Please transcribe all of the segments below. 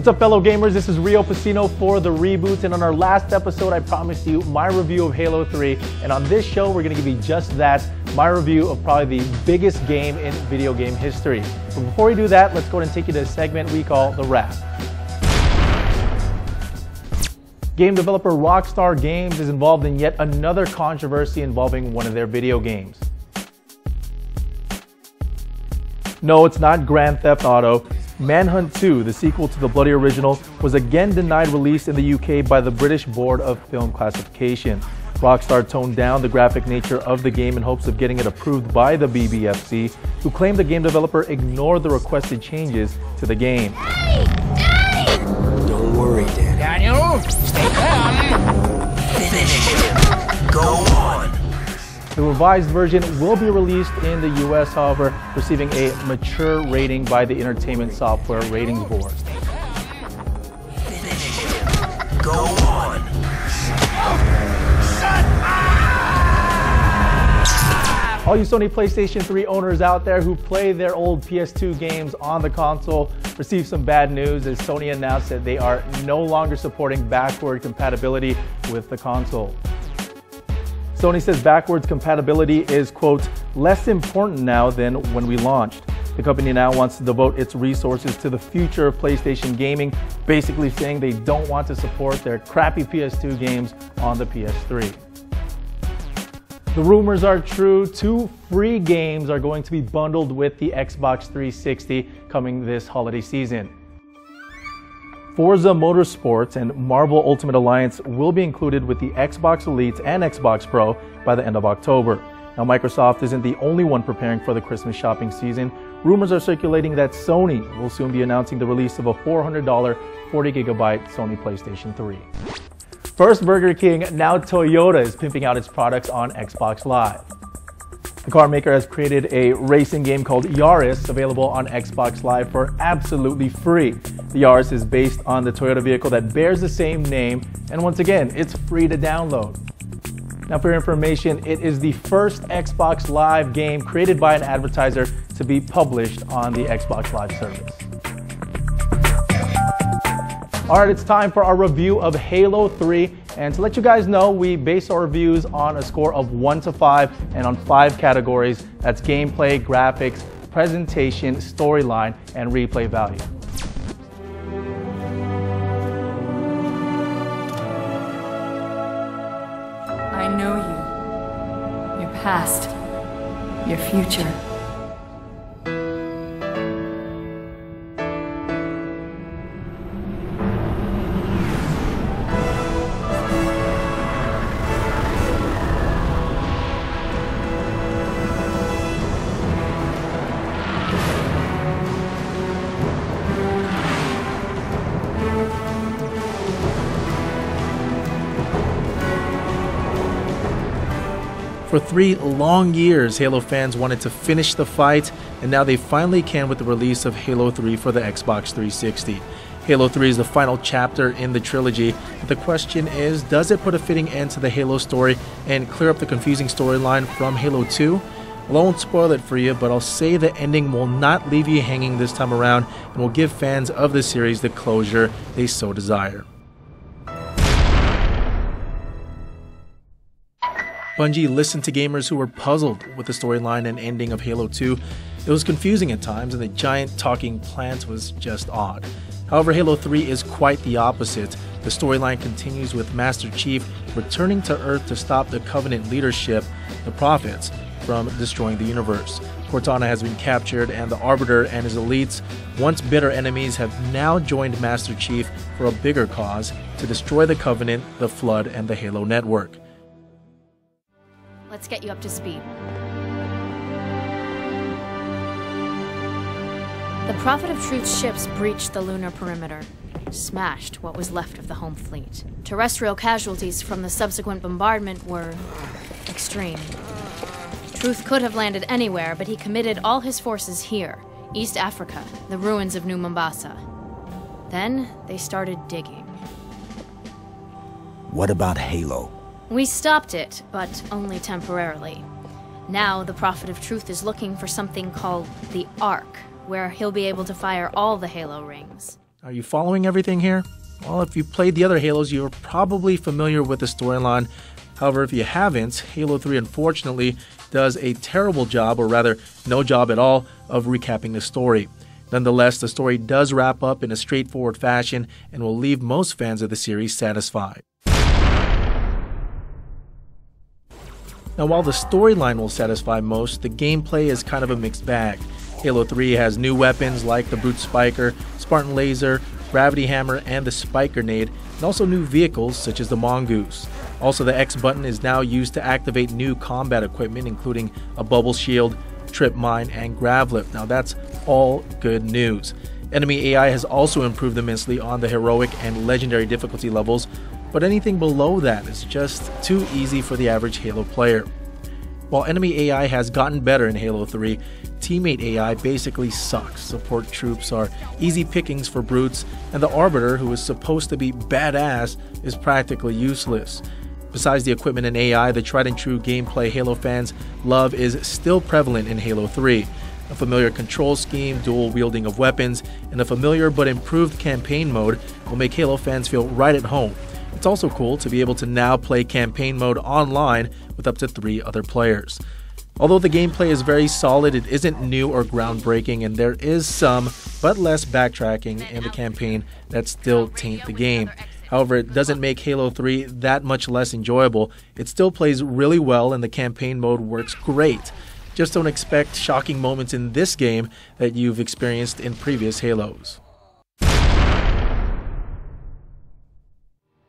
What's up, fellow gamers? This is Rio Pacino for The Reboot, and on our last episode I promised you my review of Halo 3, and on this show we're going to give you just that, my review of probably the biggest game in video game history. But before we do that, let's go ahead and take you to a segment we call The Wrap. Game developer Rockstar Games is involved in yet another controversy involving one of their video games. No, it's not Grand Theft Auto. Manhunt 2, the sequel to the bloody original, was again denied release in the UK by the British Board of Film Classification. Rockstar toned down the graphic nature of the game in hopes of getting it approved by the BBFC, who claimed the game developer ignored the requested changes to the game. Daddy! Don't worry, Daddy. Daniel, stay calm. Finish it. Go on. The revised version will be released in the US, however, receiving a mature rating by the Entertainment Software Ratings Board. Finish it. Go on. All you Sony PlayStation 3 owners out there who play their old PS2 games on the console received some bad news as Sony announced that they are no longer supporting backward compatibility with the console. Sony says backwards compatibility is, quote, less important now than when we launched. The company now wants to devote its resources to the future of PlayStation gaming, basically saying they don't want to support their crappy PS2 games on the PS3. The rumors are true. 2 free games are going to be bundled with the Xbox 360 coming this holiday season. Forza Motorsports and Marvel Ultimate Alliance will be included with the Xbox Elite and Xbox Pro by the end of October. Now, Microsoft isn't the only one preparing for the Christmas shopping season. Rumors are circulating that Sony will soon be announcing the release of a $400 40GB Sony PlayStation 3. First Burger King, now Toyota is pimping out its products on Xbox Live. The car maker has created a racing game called Yaris, available on Xbox Live for absolutely free. The Yaris is based on the Toyota vehicle that bears the same name, and once again, it's free to download. Now, for your information, it is the first Xbox Live game created by an advertiser to be published on the Xbox Live service. Alright, it's time for our review of Halo 3, and to let you guys know, we base our reviews on a score of 1 to 5 and on 5 categories. That's gameplay, graphics, presentation, storyline, and replay value. I know you, your past, your future. For 3 long years, Halo fans wanted to finish the fight, and now they finally can with the release of Halo 3 for the Xbox 360. Halo 3 is the final chapter in the trilogy. The question is, does it put a fitting end to the Halo story and clear up the confusing storyline from Halo 2? Well, I won't spoil it for you, but I'll say the ending will not leave you hanging this time around and will give fans of the series the closure they so desire. Bungie listened to gamers who were puzzled with the storyline and ending of Halo 2. It was confusing at times, and the giant talking plant was just odd. However, Halo 3 is quite the opposite. The storyline continues with Master Chief returning to Earth to stop the Covenant leadership, the Prophets, from destroying the universe. Cortana has been captured, and the Arbiter and his elites, once bitter enemies, have now joined Master Chief for a bigger cause to destroy the Covenant, the Flood, and the Halo network. Let's get you up to speed. The Prophet of Truth's ships breached the lunar perimeter, smashed what was left of the home fleet. Terrestrial casualties from the subsequent bombardment were extreme. Truth could have landed anywhere, but he committed all his forces here, East Africa, the ruins of New Mombasa. Then they started digging. What about Halo? We stopped it, but only temporarily. Now the Prophet of Truth is looking for something called the Ark, where he'll be able to fire all the Halo rings. Are you following everything here? Well, if you played the other Halos, you're probably familiar with the storyline. However, if you haven't, Halo 3 unfortunately does a terrible job, or rather no job at all, of recapping the story. Nonetheless, the story does wrap up in a straightforward fashion and will leave most fans of the series satisfied. Now, while the storyline will satisfy most, the gameplay is kind of a mixed bag. Halo 3 has new weapons like the Brute Spiker, Spartan Laser, Gravity Hammer, and the Spike Grenade, and also new vehicles such as the Mongoose. Also, the X button is now used to activate new combat equipment, including a Bubble Shield, Trip Mine, and Grav Lift. Now, that's all good news. Enemy AI has also improved immensely on the heroic and legendary difficulty levels, but anything below that is just too easy for the average Halo player. While enemy AI has gotten better in Halo 3, teammate AI basically sucks. Support troops are easy pickings for brutes, and the Arbiter, who is supposed to be badass, is practically useless. Besides the equipment and AI, the tried and true gameplay Halo fans love is still prevalent in Halo 3. A familiar control scheme, dual wielding of weapons, and a familiar but improved campaign mode will make Halo fans feel right at home. It's also cool to be able to now play campaign mode online with up to 3 other players. Although the gameplay is very solid, it isn't new or groundbreaking, and there is some, but less backtracking in the campaign that still taint the game. However, it doesn't make Halo 3 that much less enjoyable. It still plays really well and the campaign mode works great. Just don't expect shocking moments in this game that you've experienced in previous Halos.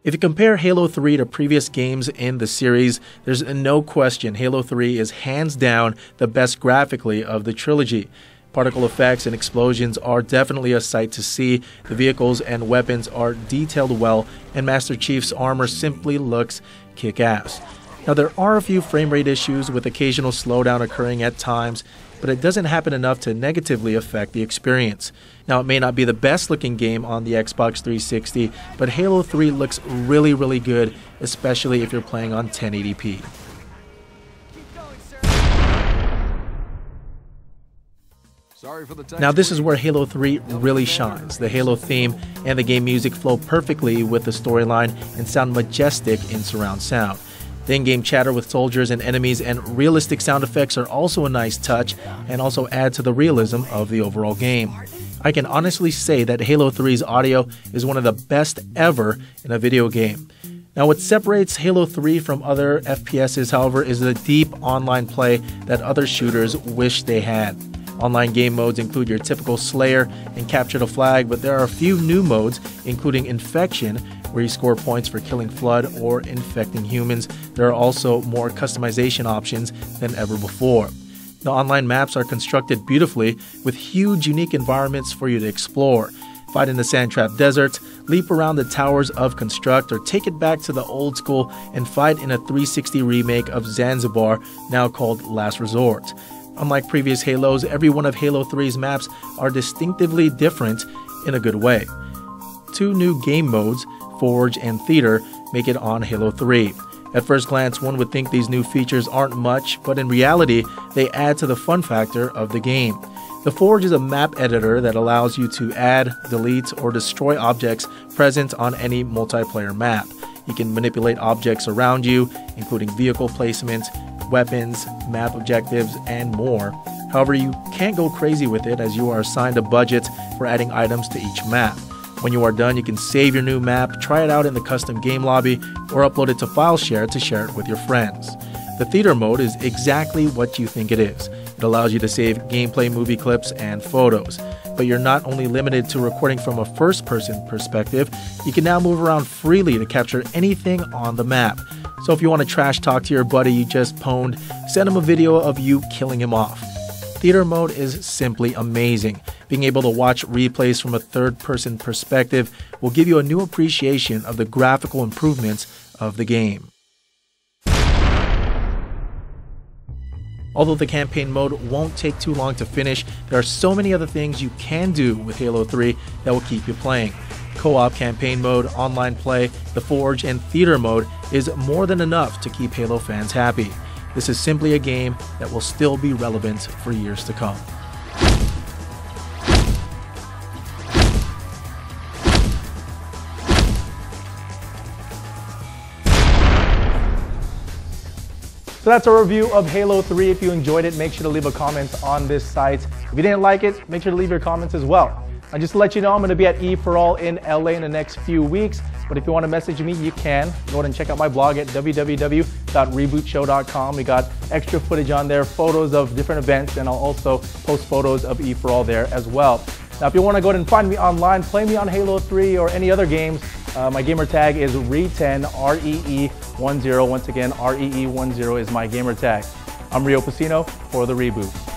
If you compare Halo 3 to previous games in the series, there's no question Halo 3 is hands down the best graphically of the trilogy. Particle effects and explosions are definitely a sight to see, the vehicles and weapons are detailed well, and Master Chief's armor simply looks kick-ass. Now, there are a few frame rate issues with occasional slowdown occurring at times, but it doesn't happen enough to negatively affect the experience. Now, it may not be the best looking game on the Xbox 360, but Halo 3 looks really good, especially if you're playing on 1080p. Now, this is where Halo 3 really shines. The Halo theme and the game music flow perfectly with the storyline and sound majestic in surround sound. The in-game chatter with soldiers and enemies and realistic sound effects are also a nice touch and also add to the realism of the overall game. I can honestly say that Halo 3's audio is one of the best ever in a video game. Now, what separates Halo 3 from other FPSs, however, is the deep online play that other shooters wish they had. Online game modes include your typical Slayer and Capture the Flag, but there are a few new modes, including Infection, where you score points for killing Flood or infecting humans. There are also more customization options than ever before. The online maps are constructed beautifully with huge unique environments for you to explore. Fight in the sand-trapped deserts, leap around the towers of Construct, or take it back to the old school and fight in a 360 remake of Zanzibar, now called Last Resort. Unlike previous Halos, every one of Halo 3's maps are distinctively different in a good way. 2 new game modes, Forge and Theater, make it on Halo 3. At first glance, one would think these new features aren't much, but in reality, they add to the fun factor of the game. The Forge is a map editor that allows you to add, delete, or destroy objects present on any multiplayer map. You can manipulate objects around you, including vehicle placement, weapons, map objectives, and more. However, you can't go crazy with it as you are assigned a budget for adding items to each map. When you are done, you can save your new map, try it out in the custom game lobby, or upload it to FileShare to share it with your friends. The Theater mode is exactly what you think it is. It allows you to save gameplay movie clips and photos. But you're not only limited to recording from a first-person perspective, you can now move around freely to capture anything on the map. So if you want to trash talk to your buddy you just pwned, send him a video of you killing him off. Theater mode is simply amazing. Being able to watch replays from a third-person perspective will give you a new appreciation of the graphical improvements of the game. Although the campaign mode won't take too long to finish, there are so many other things you can do with Halo 3 that will keep you playing. Co-op campaign mode, online play, the Forge, and Theater mode is more than enough to keep Halo fans happy. This is simply a game that will still be relevant for years to come. So that's a review of Halo 3. If you enjoyed it, make sure to leave a comment on this site. If you didn't like it, make sure to leave your comments as well. And just to let you know, I'm going to be at E4All in LA in the next few weeks. But if you want to message me, you can. Go ahead and check out my blog at www.rebootshow.com. We got extra footage on there, photos of different events, and I'll also post photos of E4All there as well. Now, if you want to go ahead and find me online, play me on Halo 3 or any other games, my gamer tag is RE10, REE10. Once again, REE10 is my gamer tag. I'm Rio Pacino for The Reboot.